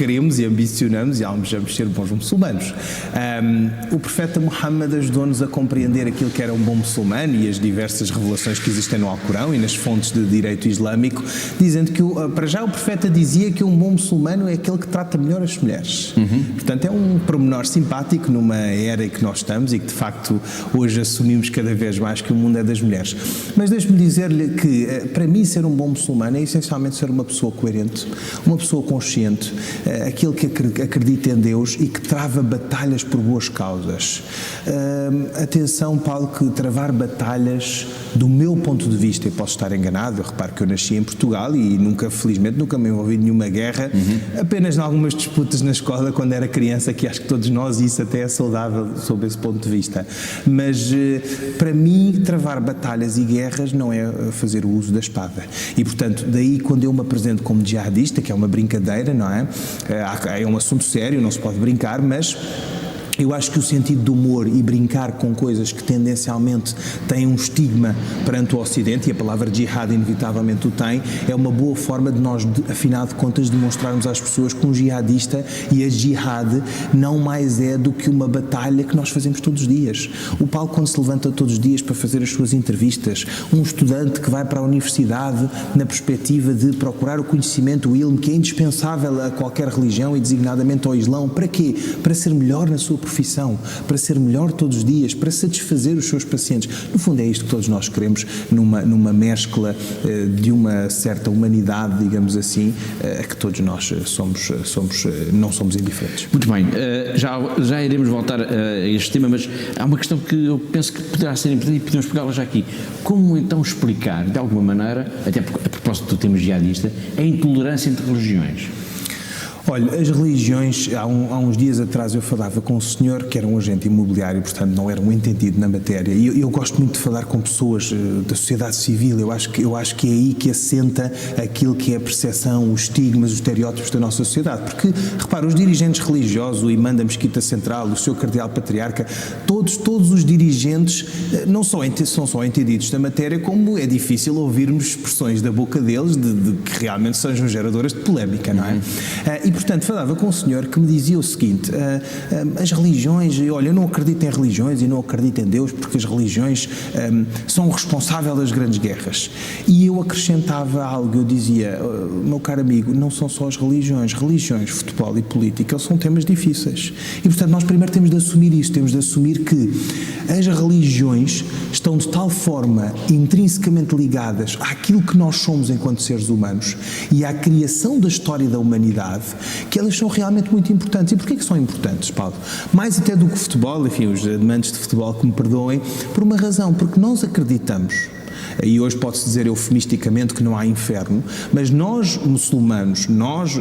queremos e ambicionamos e almejamos ser bons muçulmanos. O profeta Muhammad ajudou-nos a compreender aquilo que era um bom muçulmano e as diversas revelações que existem no Alcorão e nas fontes de direito islâmico, dizendo que, para já, o profeta dizia que um bom muçulmano é aquele que trata melhor as mulheres. Portanto, é um pormenor simpático numa era em que nós estamos e que, de facto, hoje assumimos cada vez mais que o mundo é das mulheres. Mas deixe-me dizer-lhe que, para mim, ser um bom muçulmano é essencialmente ser uma pessoa coerente, uma pessoa consciente, aquele que acredita em Deus e que trava batalhas por boas causas. Atenção, Paulo, que travar batalhas, do meu ponto de vista, eu posso estar enganado, eu reparo que eu nasci em Portugal e felizmente nunca me envolvi em nenhuma guerra, apenas em algumas disputas na escola quando era criança, que acho que todos nós, isso até é saudável sob esse ponto de vista. Mas, para mim, travar batalhas e guerras não é fazer o uso da espada. E, portanto, daí quando eu me apresento como jihadista, que é uma brincadeira, não é? É um assunto sério, não se pode brincar, mas eu acho que o sentido do humor e brincar com coisas que tendencialmente têm um estigma perante o Ocidente, e a palavra jihad inevitavelmente o tem, é uma boa forma de nós, afinal de contas, demonstrarmos às pessoas que um jihadista e a jihad não mais é do que uma batalha que nós fazemos todos os dias. O Paulo, quando se levanta todos os dias para fazer as suas entrevistas, um estudante que vai para a universidade na perspectiva de procurar o conhecimento, o ilm, que é indispensável a qualquer religião e designadamente ao Islão, para quê? Para ser melhor na sua profissão, para ser melhor todos os dias, para satisfazer os seus pacientes. No fundo é isto que todos nós queremos numa mescla de uma certa humanidade, digamos assim, a que todos nós não somos indiferentes. Muito bem, já iremos voltar a este tema, mas há uma questão que eu penso que poderá ser importante e podemos pegá-la já aqui. Como então explicar, de alguma maneira, até a propósito do tema jihadista, a intolerância entre religiões? Olha, as religiões, há uns dias atrás eu falava com um senhor que era um agente imobiliário, portanto não era um entendido na matéria, e eu gosto muito de falar com pessoas da sociedade civil. Eu acho que é aí que assenta aquilo que é a percepção, os estigmas, os estereótipos da nossa sociedade, porque, repara, os dirigentes religiosos, o imã da Mesquita Central, o seu cardeal patriarca, todos os dirigentes não são só entendidos da matéria, como é difícil ouvirmos expressões da boca deles de que realmente sejam geradoras de polémica, não é? E, portanto, falava com um senhor que me dizia o seguinte: as religiões, olha, eu não acredito em religiões e não acredito em Deus porque as religiões são responsáveis das grandes guerras. E eu acrescentava algo, eu dizia, meu caro amigo, não são só as religiões, futebol e política são temas difíceis. E, portanto, nós primeiro temos de assumir isto, temos de assumir que as religiões estão de tal forma intrinsecamente ligadas àquilo que nós somos enquanto seres humanos e à criação da história da humanidade, que elas são realmente muito importantes. E porquê que são importantes, Paulo? Mais até do que o futebol, enfim, os amantes de futebol que me perdoem, por uma razão, porque nós acreditamos, e hoje pode-se dizer eufemisticamente que não há inferno, mas nós muçulmanos, nós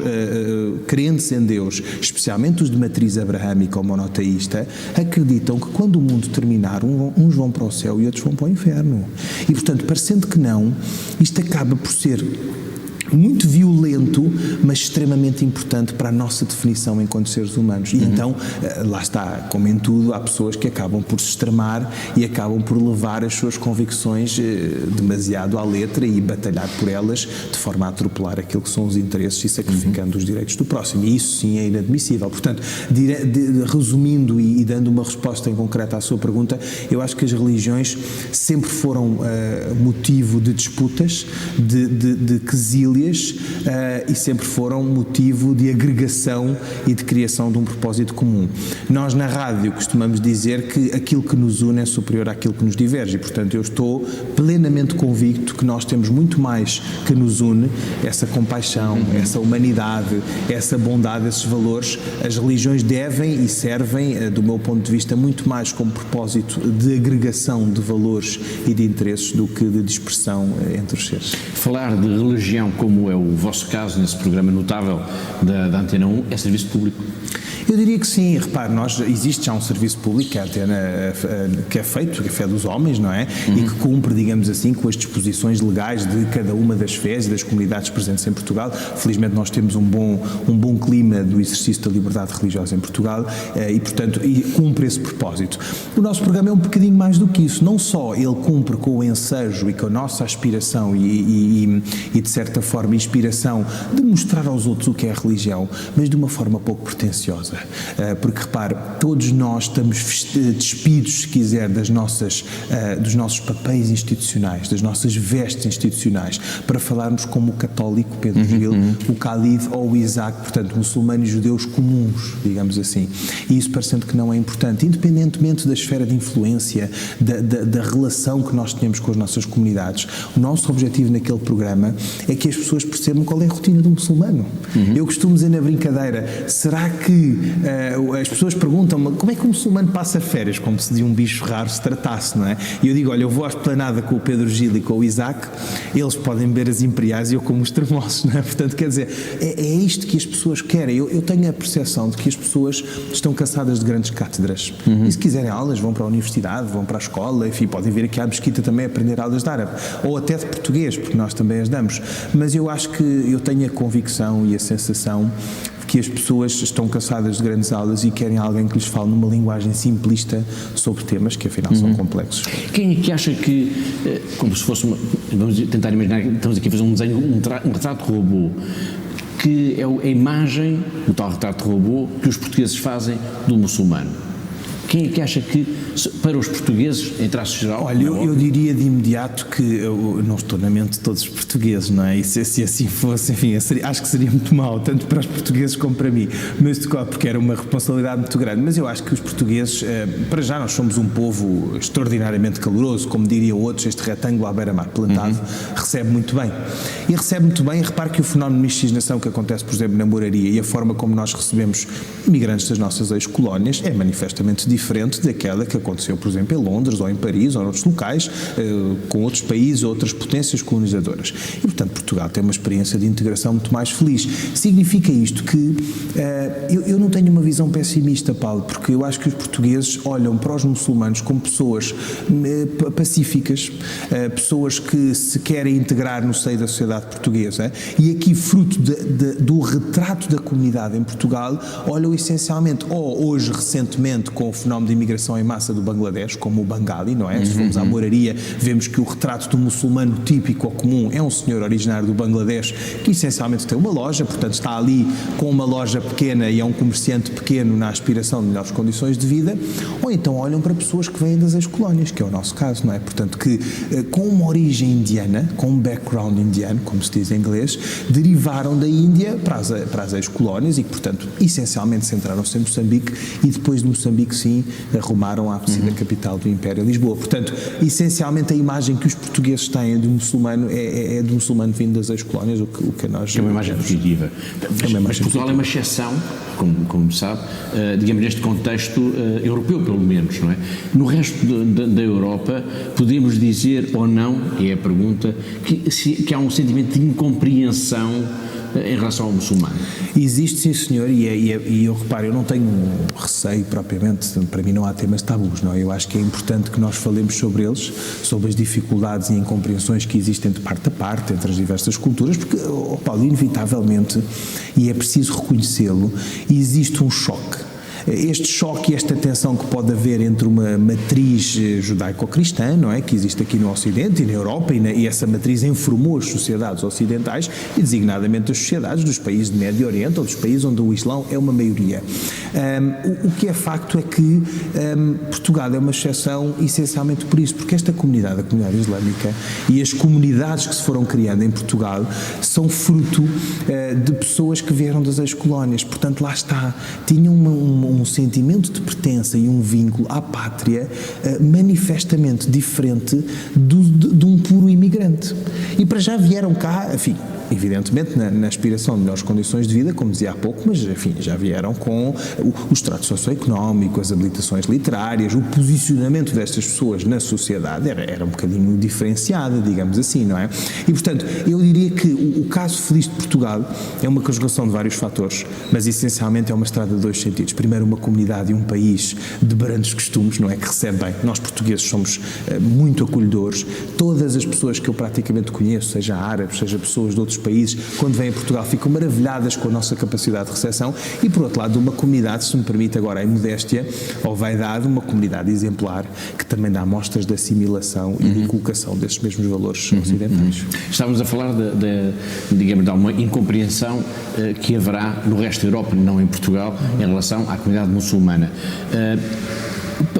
crentes em Deus, especialmente os de matriz abraâmica ou monoteísta, acreditam que quando o mundo terminar, uns vão para o céu e outros vão para o inferno. E, portanto, parecendo que não, isto acaba por ser muito violento, mas extremamente importante para a nossa definição enquanto seres humanos. E então, lá está, como em tudo, há pessoas que acabam por se extremar e acabam por levar as suas convicções demasiado à letra e batalhar por elas de forma a atropelar aquilo que são os interesses e sacrificando os direitos do próximo. E isso sim é inadmissível. Portanto, resumindo e dando uma resposta em concreto à sua pergunta, eu acho que as religiões sempre foram motivo de disputas, de quesílias, e sempre foram motivo de agregação e de criação de um propósito comum. Nós na rádio costumamos dizer que aquilo que nos une é superior àquilo que nos diverge, e portanto eu estou plenamente convicto que nós temos muito mais que nos une, essa compaixão, essa humanidade, essa bondade, esses valores. As religiões devem e servem, do meu ponto de vista, muito mais como propósito de agregação de valores e de interesses do que de dispersão entre os seres. Falar de religião, como é o vosso caso nesse programa notável da Antena 1, é serviço público. Eu diria que sim, repare, existe já um serviço público, que é a Antena, que é feito, que é fé dos homens, não é? E que cumpre, digamos assim, com as disposições legais de cada uma das fés e das comunidades presentes em Portugal. Felizmente nós temos um bom clima do exercício da liberdade religiosa em Portugal e, portanto, cumpre esse propósito. O nosso programa é um bocadinho mais do que isso, não só ele cumpre com o ensejo e com a nossa aspiração e de certa forma, inspiração de mostrar aos outros o que é a religião, mas de uma forma pouco pretenciosa. Porque, repare, todos nós estamos despidos, se quiser, dos nossos papéis institucionais, das nossas vestes institucionais, para falarmos como o católico Pedro Gil, o Khalid ou o Isaac, portanto, muçulmanos e judeus comuns, digamos assim. E isso parecendo que não é importante, independentemente da esfera de influência, da relação que nós temos com as nossas comunidades. O nosso objetivo naquele programa é que as pessoas percebam qual é a rotina do muçulmano. Eu costumo dizer na brincadeira, será que as pessoas perguntam-me como é que o muçulmano passa férias, como se de um bicho raro se tratasse, não é? E eu digo, olha, eu vou à esplanada com o Pedro Gil e com o Isaac, eles podem beber as imperiais e eu como os termossos, não é? Portanto, quer dizer, é isto que as pessoas querem. Eu tenho a percepção de que as pessoas estão cansadas de grandes cátedras. E se quiserem aulas, vão para a universidade, vão para a escola, enfim, podem vir aqui à mesquita também aprender aulas de árabe, ou até de português, porque nós também as damos. Mas eu acho que eu tenho a convicção e a sensação que as pessoas estão cansadas de grandes aulas e querem alguém que lhes fale numa linguagem simplista sobre temas que afinal são complexos. Quem é que acha que, como se fosse vamos tentar imaginar, estamos aqui a fazer um desenho, um retrato de robô, que é a imagem, o tal retrato de robô, que os portugueses fazem do muçulmano? Quem é que acha que, para os portugueses, em traço geral... Olha, eu diria de imediato que eu não estou na mente de todos os portugueses, não é? E se assim fosse, enfim, acho que seria muito mau, tanto para os portugueses como para mim, mas porque era uma responsabilidade muito grande. Mas eu acho que os portugueses, para já, nós somos um povo extraordinariamente caloroso, como diriam outros, este retângulo à beira-mar plantado, recebe muito bem. E recebe muito bem, repare que o fenómeno de miscigenação que acontece, por exemplo, na Moraria e a forma como nós recebemos imigrantes das nossas ex-colónias é manifestamente diferente daquela que aconteceu, por exemplo, em Londres ou em Paris ou em outros locais, com outros países ou outras potências colonizadoras. E, portanto, Portugal tem uma experiência de integração muito mais feliz. Significa isto que eu não tenho uma visão pessimista, Paulo, porque eu acho que os portugueses olham para os muçulmanos como pessoas pacíficas, pessoas que se querem integrar no seio da sociedade portuguesa, e aqui, fruto do retrato da comunidade em Portugal, olham essencialmente, ou hoje, recentemente, com o fenómeno de imigração em massa do Bangladesh, como o Bengali, não é? Se formos à Moraria, vemos que o retrato do muçulmano típico ou comum é um senhor originário do Bangladesh que essencialmente tem uma loja, portanto está ali com uma loja pequena e é um comerciante pequeno na aspiração de melhores condições de vida, ou então olham para pessoas que vêm das ex-colónias, que é o nosso caso, não é? Portanto, que com uma origem indiana, com um background indiano, como se diz em inglês, derivaram da Índia para as ex-colónias e que, portanto, essencialmente centraram-se em Moçambique e depois de Moçambique, sim, arrumaram a apetecida capital do Império, Lisboa. Portanto, essencialmente a imagem que os portugueses têm do muçulmano é do muçulmano vindo das ex-colónias, o que nós... É uma imagem positiva. Mas Portugal é uma exceção, como sabe, digamos, neste contexto europeu, pelo menos, não é? No resto da Europa, podemos dizer ou não, é a pergunta, que há um sentimento de incompreensão em relação ao muçulmano. Existe, sim, senhor, e eu reparo, eu não tenho receio propriamente, para mim não há temas tabus, não é? Eu acho que é importante que nós falemos sobre eles, sobre as dificuldades e incompreensões que existem de parte a parte entre as diversas culturas, porque, Paulo, inevitavelmente, e é preciso reconhecê-lo, existe um choque. Este choque e esta tensão que pode haver entre uma matriz judaico-cristã, não é, que existe aqui no Ocidente e na Europa, e essa matriz informou as sociedades ocidentais e designadamente as sociedades dos países de Médio Oriente ou dos países onde o Islão é uma maioria. O que é facto é que Portugal é uma exceção essencialmente por isso, porque esta comunidade, a comunidade islâmica e as comunidades que se foram criando em Portugal são fruto de pessoas que vieram das ex-colónias, portanto lá está, tinham um sentimento de pertença e um vínculo à pátria manifestamente diferente de um puro imigrante. E para já vieram cá, enfim, evidentemente na aspiração de melhores condições de vida, como dizia há pouco, mas enfim, já vieram com o extrato socioeconómico, as habilitações literárias, o posicionamento destas pessoas na sociedade era um bocadinho diferenciado, digamos assim, não é? E portanto, eu diria que o caso feliz de Portugal é uma conjugação de vários fatores, mas essencialmente é uma estrada de dois sentidos. Primeiro, uma comunidade e um país de grandes costumes, não é, que recebe bem. Nós portugueses somos muito acolhedores. Todas as pessoas que eu praticamente conheço, seja árabes, seja pessoas de outros países, quando vêm a Portugal ficam maravilhadas com a nossa capacidade de recepção e, por outro lado, uma comunidade, se me permite agora a modéstia ou vaidade, uma comunidade exemplar que também dá mostras de assimilação e de inculcação desses mesmos valores ocidentais. Estávamos a falar digamos, de uma incompreensão que haverá no resto da Europa, não em Portugal, em relação à comunidade muçulmana.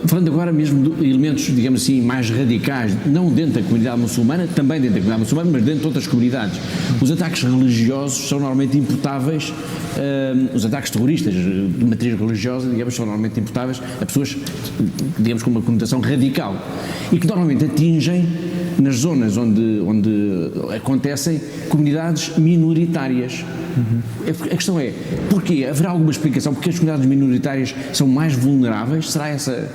Falando agora mesmo de elementos, digamos assim, mais radicais, não dentro da comunidade muçulmana, também dentro da comunidade muçulmana, mas dentro de outras comunidades. Os ataques religiosos são normalmente imputáveis, os ataques terroristas de matriz religiosa, digamos, são normalmente imputáveis a pessoas, digamos, com uma conotação radical e que normalmente atingem nas zonas onde acontecem comunidades minoritárias. A questão é, porquê? Haverá alguma explicação? Porque as comunidades minoritárias são mais vulneráveis? Será essa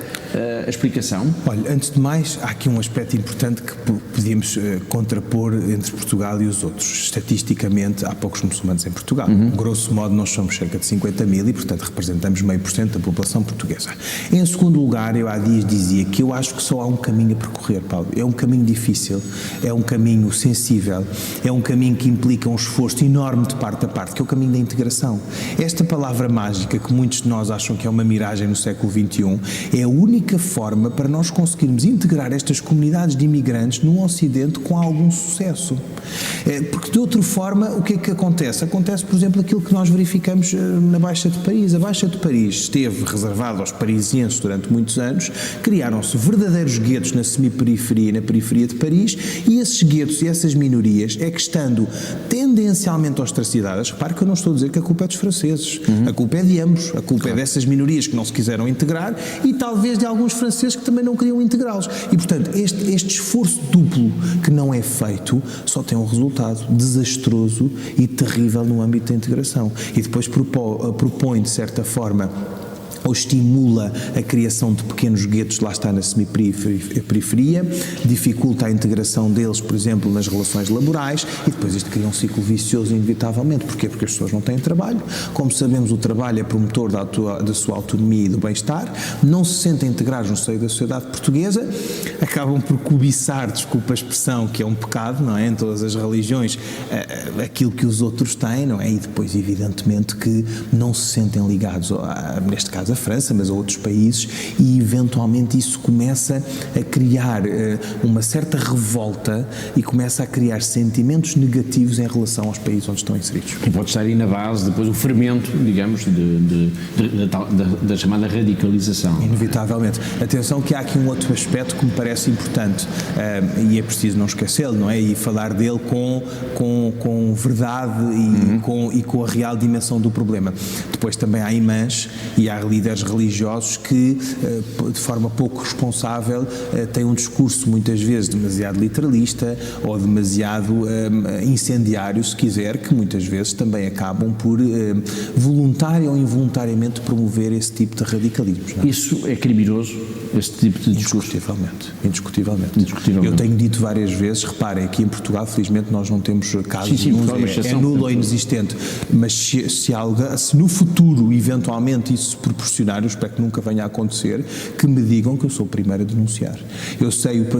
a explicação? Olha, antes de mais, há aqui um aspecto importante que podíamos contrapor entre Portugal e os outros. Estatisticamente, há poucos muçulmanos em Portugal. Grosso modo, nós somos cerca de 50 mil e, portanto, representamos meio por cento da população portuguesa. Em segundo lugar, eu há dias dizia que eu acho que só há um caminho a percorrer, Paulo. É um caminho difícil, é um caminho sensível, é um caminho que implica um esforço enorme de parte a parte, que é o caminho da integração. Esta palavra mágica, que muitos de nós acham que é uma miragem no século XXI, é a única forma para nós conseguirmos integrar estas comunidades de imigrantes no Ocidente com algum sucesso. Porque de outra forma, o que é que acontece? Acontece, por exemplo, aquilo que nós verificamos na Baixa de Paris. A Baixa de Paris esteve reservada aos parisienses durante muitos anos, criaram-se verdadeiros guetos na semiperiferia e na periferia de Paris, e esses guetos e essas minorias é que, estando tendencialmente ostracidadas, repare que eu não estou a dizer que a culpa é dos franceses, a culpa é de ambos, a culpa é dessas minorias que não se quiseram integrar e talvez de alguns franceses que também não queriam integrá-los. E, portanto, este esforço duplo que não é feito só tem um resultado desastroso e terrível no âmbito da integração. E depois propõe, de certa forma, ou estimula a criação de pequenos guetos, lá está, na semiperiferia, dificulta a integração deles, por exemplo, nas relações laborais, e depois isto cria um ciclo vicioso inevitavelmente. Porquê? Porque as pessoas não têm trabalho. Como sabemos, o trabalho é promotor da sua autonomia e do bem-estar, não se sentem integrados no seio da sociedade portuguesa, acabam por cobiçar, desculpa a expressão, que é um pecado, não é? Em todas as religiões, aquilo que os outros têm, não é? E depois, evidentemente, que não se sentem ligados, neste caso, a França, mas a outros países, e eventualmente isso começa a criar uma certa revolta e começa a criar sentimentos negativos em relação aos países onde estão inseridos. E pode estar aí na base depois o fermento, digamos, da chamada radicalização. Inevitavelmente. Atenção que há aqui um outro aspecto que me parece importante, e é preciso não esquecê-lo, não é? E falar dele com verdade e com a real dimensão do problema. Depois também há imãs e há líderes religiosos que, de forma pouco responsável, têm um discurso muitas vezes demasiado literalista ou demasiado incendiário, se quiser, que muitas vezes também acabam por voluntária ou involuntariamente promover esse tipo de radicalismos. Não é? Isso é criminoso, esse tipo de discurso? Indiscutivelmente. Eu tenho dito várias vezes, reparem, aqui em Portugal, felizmente, nós não temos casos é nulo ou inexistente, mas se no futuro, eventualmente, isso se proporcionar, eu espero que nunca venha a acontecer, que me digam que eu sou o primeiro a denunciar. Eu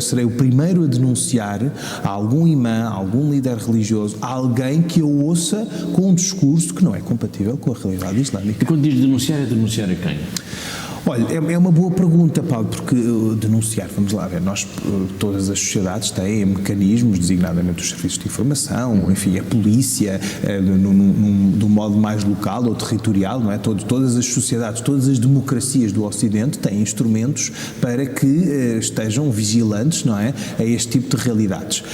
serei o primeiro a denunciar a algum imã, a algum líder religioso, a alguém que eu ouça com um discurso que não é compatível com a realidade islâmica. E quando diz denunciar, é denunciar a quem? Olha, é uma boa pergunta, Paulo, porque denunciar, vamos lá ver, todas as sociedades têm mecanismos, designadamente os serviços de informação, enfim, a polícia, do modo mais local ou territorial, não é? Todas as sociedades, todas as democracias do Ocidente têm instrumentos para que estejam vigilantes, não é, a este tipo de realidades.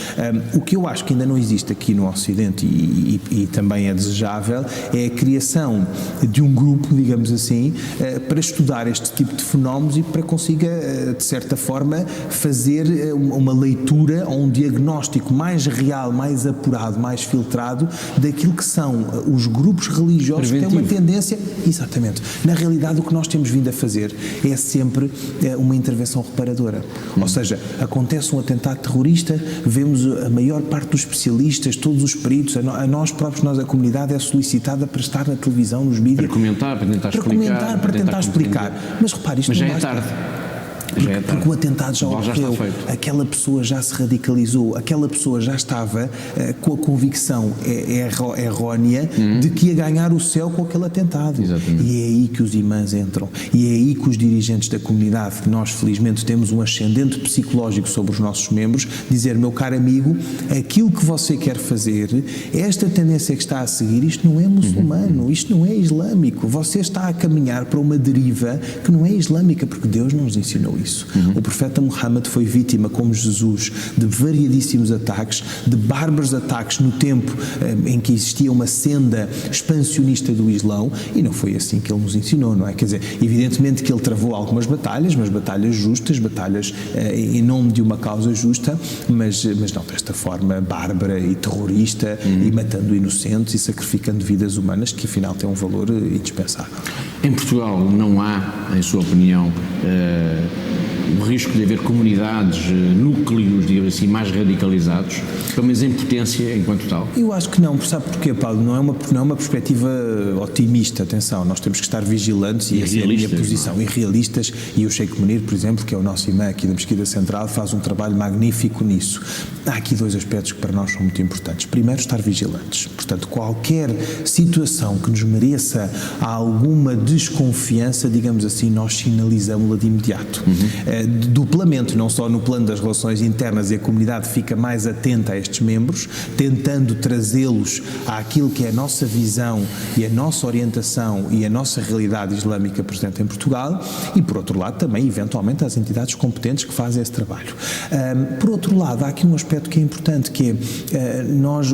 O que eu acho que ainda não existe aqui no Ocidente e também é desejável é a criação de um grupo, digamos assim, para estudar este este tipo de fenómenos e para que consiga, de certa forma, fazer uma leitura ou um diagnóstico mais real, mais apurado, mais filtrado daquilo que são os grupos religiosos que têm uma tendência. Exatamente. Na realidade, o que nós temos vindo a fazer é sempre uma intervenção reparadora. Ou seja, acontece um atentado terrorista, vemos a maior parte dos especialistas, todos os peritos, a nós próprios, a comunidade é solicitada para estar na televisão, nos mídias. Para comentar, para tentar explicar. Mas repare, isto mas não já é tarde. Porque o atentado já ocorreu, aquela pessoa já se radicalizou, aquela pessoa já estava com a convicção errónea de que ia ganhar o céu com aquele atentado. Exatamente. E é aí que os imãs entram, e é aí que os dirigentes da comunidade, que nós felizmente temos um ascendente psicológico sobre os nossos membros, dizer, meu caro amigo, aquilo que você quer fazer, esta tendência que está a seguir, isto não é muçulmano, isto não é islâmico, você está a caminhar para uma deriva que não é islâmica, porque Deus não nos ensinou isso. O profeta Muhammad foi vítima, como Jesus, de variadíssimos ataques, de bárbaros ataques no tempo em que existia uma senda expansionista do Islão, e não foi assim que ele nos ensinou, não é? Quer dizer, evidentemente que ele travou algumas batalhas, mas batalhas justas, batalhas em nome de uma causa justa, mas não desta forma bárbara e terrorista, e matando inocentes e sacrificando vidas humanas, que afinal tem um valor indispensável. Em Portugal não há, em sua opinião, o risco de haver comunidades, núcleos, digamos assim, mais radicalizados, pelo menos em potência enquanto tal? Eu acho que não, sabe porquê, Paulo? Não é uma perspectiva otimista, atenção, nós temos que estar vigilantes e essa é a minha posição, e realistas, e o Sheikh Munir, por exemplo, que é o nosso imã aqui da Mesquita Central, faz um trabalho magnífico nisso. Há aqui dois aspectos que para nós são muito importantes. Primeiro, estar vigilantes, portanto, qualquer situação que nos mereça alguma desconfiança, digamos assim, nós sinalizamos-la de imediato. Duplamente, não só no plano das relações internas, e a comunidade fica mais atenta a estes membros, tentando trazê-los àquilo que é a nossa visão e a nossa orientação e a nossa realidade islâmica presente em Portugal, e por outro lado também, eventualmente, às entidades competentes que fazem esse trabalho. Por outro lado, há aqui um aspecto que é importante, que é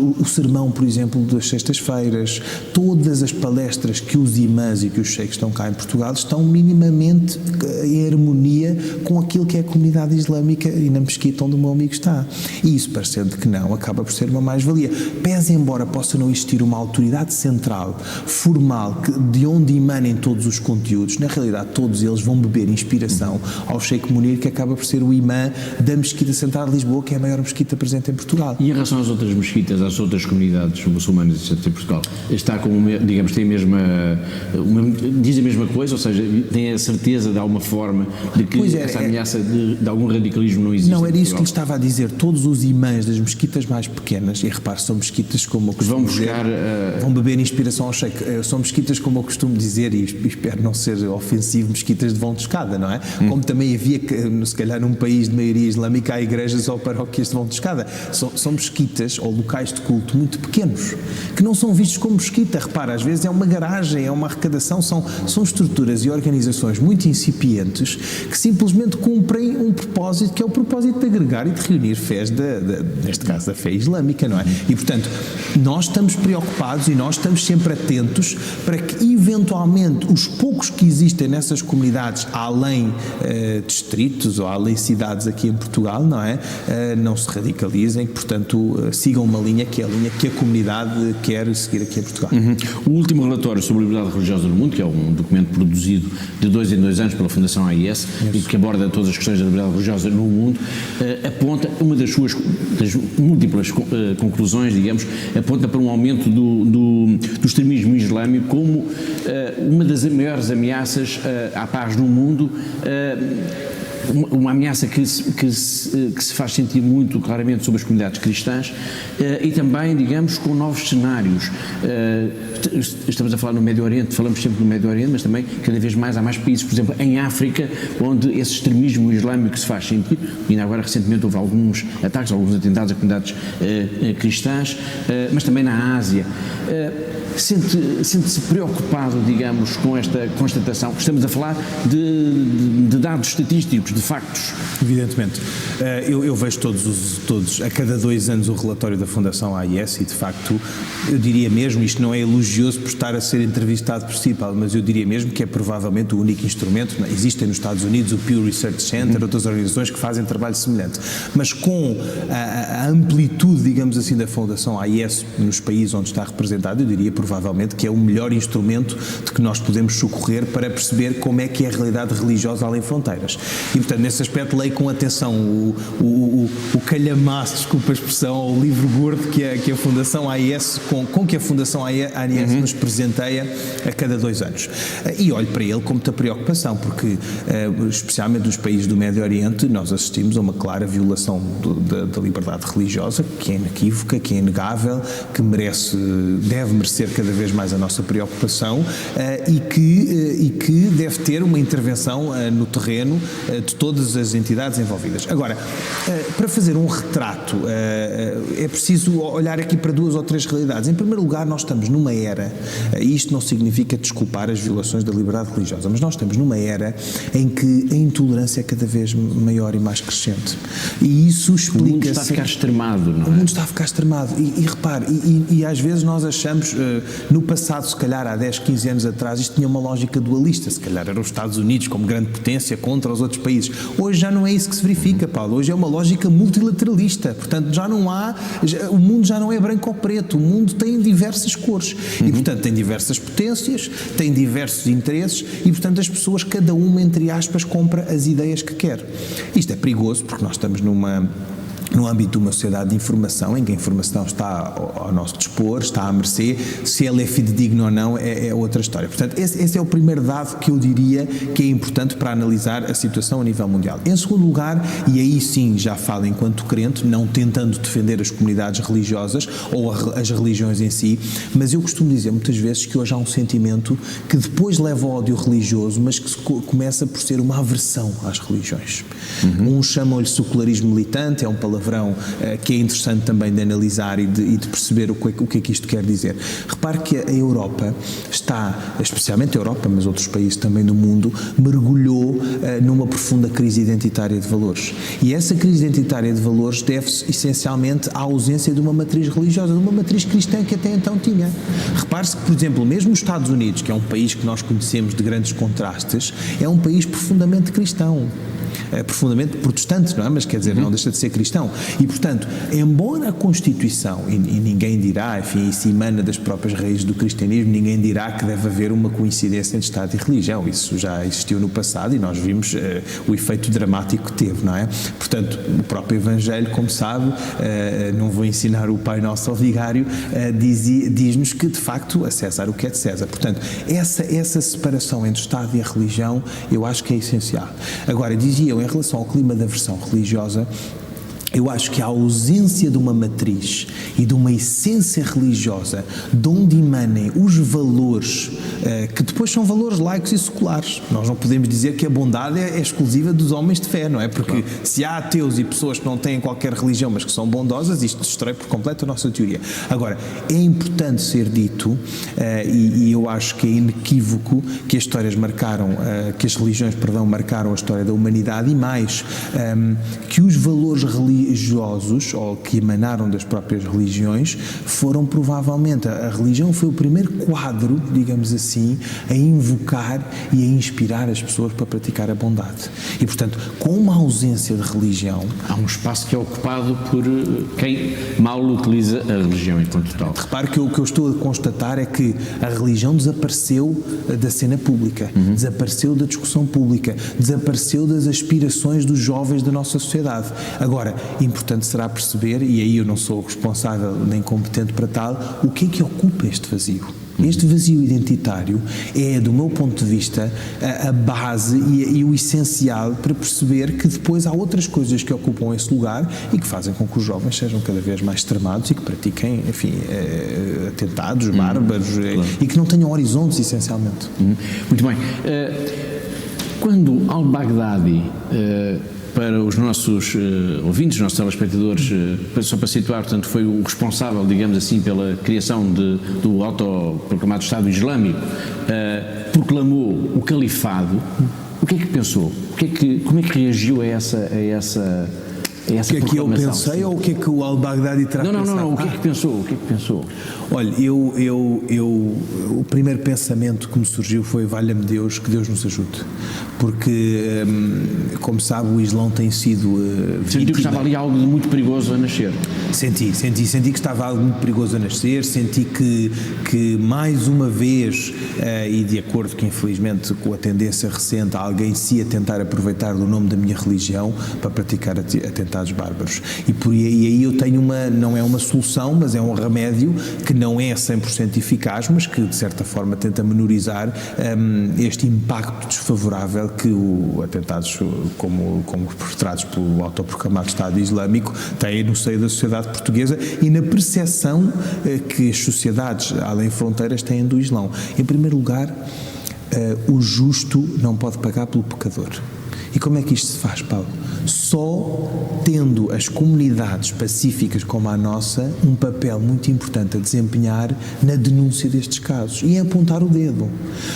o sermão, por exemplo, das sextas-feiras, todas as palestras que os imãs e que os sheikhs estão cá em Portugal estão minimamente em harmonia com aquilo que é a comunidade islâmica e na mesquita onde o meu amigo está. E isso, parecendo que não, acaba por ser uma mais-valia. Pese embora possa não existir uma autoridade central, formal, de onde emanem todos os conteúdos, na realidade todos eles vão beber inspiração ao Sheikh Munir, que acaba por ser o imã da Mesquita Central de Lisboa, que é a maior mesquita presente em Portugal. E em relação às outras mesquitas, às outras comunidades muçulmanas existentes em Portugal, está com, digamos, tem a mesma, diz a mesma coisa, ou seja, tem a certeza de alguma forma de que essa ameaça de algum radicalismo não existe? Não, era isso que lhe estava a dizer. Todos os imãs das mesquitas mais pequenas, e repare, são mesquitas como eu costumo dizer, vão beber inspiração ao Sheikh. São mesquitas, como eu costumo dizer, e espero não ser ofensivo, mesquitas de vão de escada, não é? Como também havia, se calhar num país de maioria islâmica, há igrejas ou paróquias de vão de escada. São mesquitas ou locais de culto muito pequenos, que não são vistos como mesquita. Repara, às vezes é uma garagem, é uma arrecadação, são estruturas e organizações muito incipientes que simplesmente cumprem um propósito, que é o propósito de agregar e de reunir fés, neste caso da fé islâmica, não é? E, portanto, nós estamos preocupados e nós estamos sempre atentos para que, eventualmente, os poucos que existem nessas comunidades, além distritos ou além cidades aqui em Portugal, não é? Não se radicalizem, portanto, sigam uma linha que é a linha que a comunidade quer seguir aqui em Portugal. O último relatório sobre a liberdade religiosa no mundo, que é um documento produzido de 2 em 2 anos pela Fundação AIS, e que aborda todas as questões da liberdade religiosa no mundo, aponta, uma das suas múltiplas conclusões, digamos, aponta para um aumento do extremismo islâmico como uma das maiores ameaças à paz no mundo, uma ameaça que se faz sentir muito claramente sobre as comunidades cristãs e também, digamos, com novos cenários. Estamos a falar no Médio Oriente, falamos sempre no Médio Oriente, mas também cada vez mais há mais países, por exemplo, em África, onde esse extremismo islâmico se faz sentir. E ainda agora recentemente houve alguns ataques, alguns atentados a comunidades cristãs, mas também na Ásia. Sente-se preocupado, digamos, com esta constatação? Estamos a falar de dados estatísticos, de factos. Evidentemente. Eu vejo todos, a cada 2 anos, o relatório da Fundação AIS e, de facto, eu diria mesmo, isto não é elogioso por estar a ser entrevistado por si, Paulo, mas eu diria mesmo que é provavelmente o único instrumento. Existem nos Estados Unidos o Pew Research Center, outras organizações que fazem trabalho semelhante, mas com a amplitude, digamos assim, da Fundação AIS nos países onde está representado, eu diria provavelmente que é o melhor instrumento de que nós podemos socorrer para perceber como é que é a realidade religiosa além fronteiras. E, portanto, nesse aspecto, leio com atenção o calhamaço, desculpa a expressão, o livro gordo que a Fundação AIS, com que a Fundação AIS nos presenteia a cada 2 anos. E olho para ele com muita preocupação, porque, especialmente nos países do Médio Oriente, nós assistimos a uma clara violação da liberdade religiosa, que é inequívoca, que é inegável, que deve merecer cada vez mais a nossa preocupação e que deve ter uma intervenção no terreno de todas as entidades envolvidas. Agora, para fazer um retrato, é preciso olhar aqui para 2 ou 3 realidades. Em primeiro lugar, nós estamos numa era, e isto não significa desculpar as violações da liberdade religiosa, mas nós estamos numa era em que a intolerância é cada vez maior e mais crescente. E isso explica... O mundo está a ficar extremado, não é? O mundo está a ficar extremado. E repare, e às vezes nós achamos, no passado, se calhar há 10, 15 anos atrás, isto tinha uma lógica dualista, se calhar eram os Estados Unidos como grande potência contra os outros países. Hoje já não é isso que se verifica, Paulo. Hoje é uma lógica multilateralista. Portanto, o mundo já não é branco ou preto. O mundo tem diversas cores. E, portanto, tem diversas potências, tem diversos interesses e, portanto, as pessoas, cada uma, entre aspas, compra as ideias que quer. Isto é perigoso porque nós estamos no âmbito de uma sociedade de informação, em que a informação está ao nosso dispor, está à mercê, se ela é fidedigna ou não é outra história. Portanto, esse é o primeiro dado que eu diria que é importante para analisar a situação a nível mundial. Em segundo lugar, e aí sim já falo enquanto crente, não tentando defender as comunidades religiosas ou as religiões em si, mas eu costumo dizer muitas vezes que hoje há um sentimento que depois leva ao ódio religioso, mas que começa por ser uma aversão às religiões. Uns chamam-lhe secularismo militante, é um palavrão que é interessante também de analisar e de perceber o que é que isto quer dizer. Repare que a Europa está, especialmente a Europa, mas outros países também do mundo, mergulhou numa profunda crise identitária de valores. E essa crise identitária de valores deve-se essencialmente à ausência de uma matriz religiosa, de uma matriz cristã que até então tinha. Repare-se que, por exemplo, mesmo os Estados Unidos, que é um país que nós conhecemos de grandes contrastes, é um país profundamente cristão. Profundamente protestante, não é? Mas quer dizer, não deixa de ser cristão. E, portanto, embora a Constituição, e ninguém dirá, enfim, isso emana das próprias raízes do cristianismo, ninguém dirá que deve haver uma coincidência entre Estado e religião. Isso já existiu no passado e nós vimos o efeito dramático que teve, não é? Portanto, o próprio Evangelho, como sabe, não vou ensinar o Pai Nosso ao vigário, diz-nos que, de facto, a César o que é de César. Portanto, essa separação entre o Estado e a religião, eu acho que é essencial. Agora, dizia eu, em relação ao clima da aversão religiosa, eu acho que a ausência de uma matriz e de uma essência religiosa de onde emanem os valores, que depois são valores laicos e seculares. Nós não podemos dizer que a bondade é exclusiva dos homens de fé, não é? Porque se há ateus e pessoas que não têm qualquer religião, mas que são bondosas, isto destrói por completo a nossa teoria. Agora, é importante ser dito, e eu acho que é inequívoco que as religiões marcaram a história da humanidade e mais, que os valores religiosos, ou que emanaram das próprias religiões, foram provavelmente, a religião foi o primeiro quadro, digamos assim, a invocar e a inspirar as pessoas para praticar a bondade. E, portanto, com uma ausência de religião... Há um espaço que é ocupado por quem mal utiliza a religião enquanto tal. Repare que o que eu estou a constatar é que a religião desapareceu da cena pública, desapareceu da discussão pública, desapareceu das aspirações dos jovens da nossa sociedade. Agora, importante será perceber, e aí eu não sou responsável nem competente para tal, o que é que ocupa este vazio. Este vazio identitário é, do meu ponto de vista, a base e o essencial para perceber que depois há outras coisas que ocupam esse lugar e que fazem com que os jovens sejam cada vez mais extremados e que pratiquem, enfim, atentados bárbaros e que não tenham horizontes, essencialmente. Muito bem. Quando al-Baghdadi para os nossos ouvintes, os nossos telespectadores, só para situar, portanto, foi o responsável, digamos assim, pela criação do autoproclamado Estado Islâmico, proclamou o califado. O que é que pensou? Como é que reagiu a essa o que é que eu pensei ou o que é que o al-Baghdadi terá pensado? Não, o que é que pensou? Olha, o primeiro pensamento que me surgiu foi: valha-me Deus, que Deus nos ajude, porque, como sabe, o Islão tem sido Sentiu que estava ali algo de muito perigoso a nascer? Senti que estava algo muito perigoso a nascer, senti que mais uma vez, e de acordo que infelizmente com a tendência recente, alguém se ia tentar aproveitar do nome da minha religião para praticar atentados bárbaros. E aí eu tenho não é uma solução, mas é um remédio que não é 100% eficaz, mas que de certa forma tenta menorizar este impacto desfavorável que atentados como perpetrados pelo autoproclamado Estado Islâmico têm no seio da sociedade portuguesa e na percepção que as sociedades além fronteiras têm do Islão. Em primeiro lugar, o justo não pode pagar pelo pecador. E como é que isto se faz, Paulo? Só tendo as comunidades pacíficas como a nossa um papel muito importante a desempenhar na denúncia destes casos e em apontar o dedo.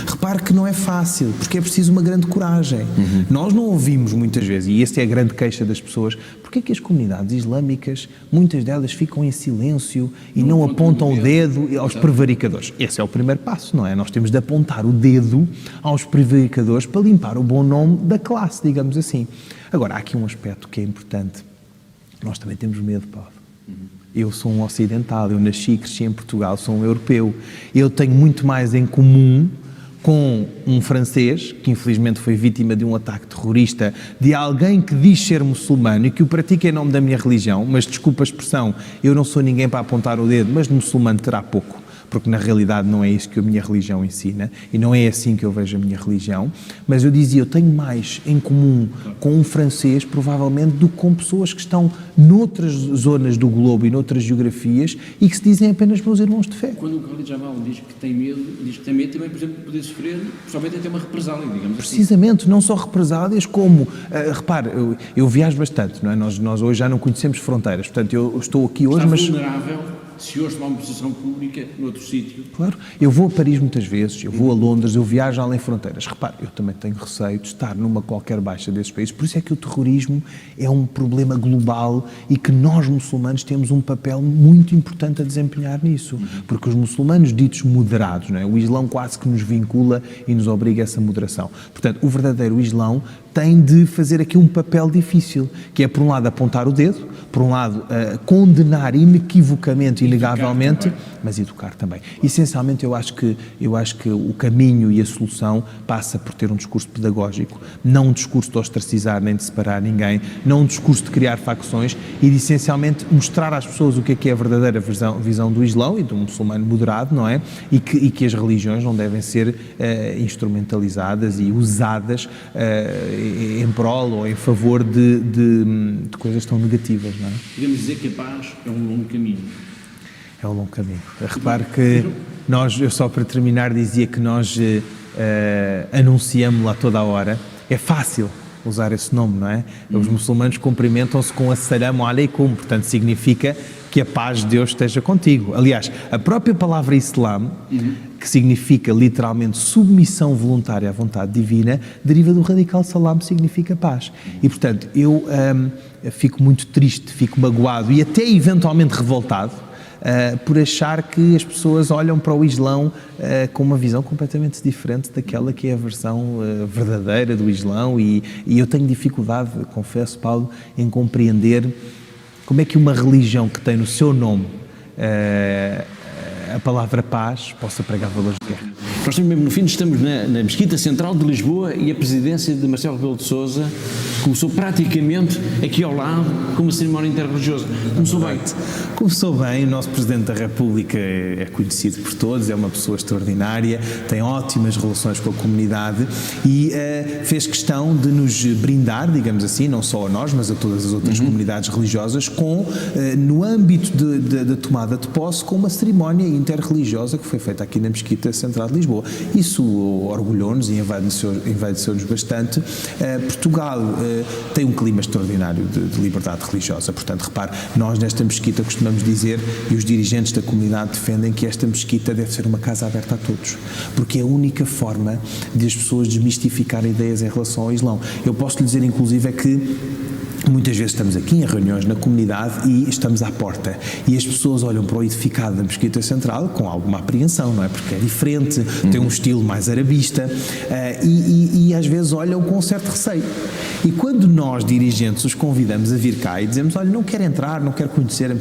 Repare que não é fácil, porque é preciso uma grande coragem. Nós não ouvimos muitas vezes, e esta é a grande queixa das pessoas, porque é que as comunidades islâmicas, muitas delas ficam em silêncio e não apontam o dedo aos prevaricadores. Esse é o primeiro passo, não é? Nós temos de apontar o dedo aos prevaricadores para limpar o bom nome da classe, digamos assim. Agora, há aqui um aspecto que é importante. Nós também temos medo, Paulo. Eu sou um ocidental, eu nasci e cresci em Portugal, sou um europeu. Eu tenho muito mais em comum com um francês, que infelizmente foi vítima de um ataque terrorista, de alguém que diz ser muçulmano e que o pratica em nome da minha religião, mas desculpa a expressão, eu não sou ninguém para apontar o dedo, mas de muçulmano terá pouco, porque na realidade não é isso que a minha religião ensina e não é assim que eu vejo a minha religião, mas eu dizia, eu tenho mais em comum com um francês, provavelmente, do que com pessoas que estão noutras zonas do globo e noutras geografias e que se dizem apenas meus irmãos de fé. Quando o Khalid Jamal diz que tem medo também, por exemplo, de poder sofrer, principalmente até uma represália, digamos assim. Precisamente, não só represálias, como, repare, eu viajo bastante, não é? Nós hoje já não conhecemos fronteiras, portanto eu estou aqui hoje, mas... vulnerável se hoje tomar uma posição pública noutro sítio. Claro, eu vou a Paris muitas vezes, eu vou a Londres, eu viajo além fronteiras. Repare, eu também tenho receio de estar numa qualquer baixa desses países, por isso é que o terrorismo é um problema global e que nós muçulmanos temos um papel muito importante a desempenhar nisso, porque os muçulmanos ditos moderados, não é? O Islão quase que nos vincula e nos obriga a essa moderação. Portanto, o verdadeiro Islão tem de fazer aqui um papel difícil, que é, por um lado, apontar o dedo, por um lado, condenar inequivocamente, inegavelmente, mas educar também. Essencialmente, eu acho que o caminho e a solução passa por ter um discurso pedagógico, não um discurso de ostracizar nem de separar ninguém, não um discurso de criar facções e de, essencialmente, mostrar às pessoas o que é a verdadeira visão do Islão e do muçulmano moderado, não é? E que as religiões não devem ser instrumentalizadas e usadas em prol ou em favor de coisas tão negativas, não é? Podemos dizer que a paz é um longo caminho. É um longo caminho. Repare que eu só para terminar dizia que nós anunciamos-la toda a hora. É fácil usar esse nome, não é? Os muçulmanos cumprimentam-se com assalamu alaikum, portanto significa que a paz de Deus esteja contigo. Aliás, a própria palavra Islam, que significa literalmente submissão voluntária à vontade divina, deriva do radical salam, que significa paz. E, portanto, eu fico muito triste, fico magoado e até eventualmente revoltado por achar que as pessoas olham para o Islão com uma visão completamente diferente daquela que é a versão verdadeira do Islão e eu tenho dificuldade, confesso, Paulo, em compreender como é que uma religião que tem no seu nome a palavra paz possa pregar valores de guerra. Nós estamos mesmo no fim, estamos na Mesquita Central de Lisboa e a presidência de Marcelo Rebelo de Sousa começou praticamente aqui ao lado com uma cerimónia interreligiosa. Começou bem. Começou bem, o nosso Presidente da República é conhecido por todos, é uma pessoa extraordinária, tem ótimas relações com a comunidade e fez questão de nos brindar, digamos assim, não só a nós, mas a todas as outras comunidades religiosas, com, no âmbito da tomada de posse, com uma cerimónia interreligiosa que foi feita aqui na Mesquita Central de Lisboa. Isso orgulhou-nos e envaideceu-nos bastante. Portugal tem um clima extraordinário de liberdade religiosa. Portanto, repare, nós nesta mesquita costumamos dizer, e os dirigentes da comunidade defendem, que esta mesquita deve ser uma casa aberta a todos, porque é a única forma de as pessoas desmistificarem ideias em relação ao Islão. Eu posso lhe dizer, inclusive, é que muitas vezes estamos aqui em reuniões na comunidade e estamos à porta e as pessoas olham para o edificado da Mesquita Central com alguma apreensão, não é? Porque é diferente, tem um estilo mais arabista e às vezes olham com um certo receio. E quando nós, dirigentes, os convidamos a vir cá e dizemos, olha, não quero entrar, não quero conhecer a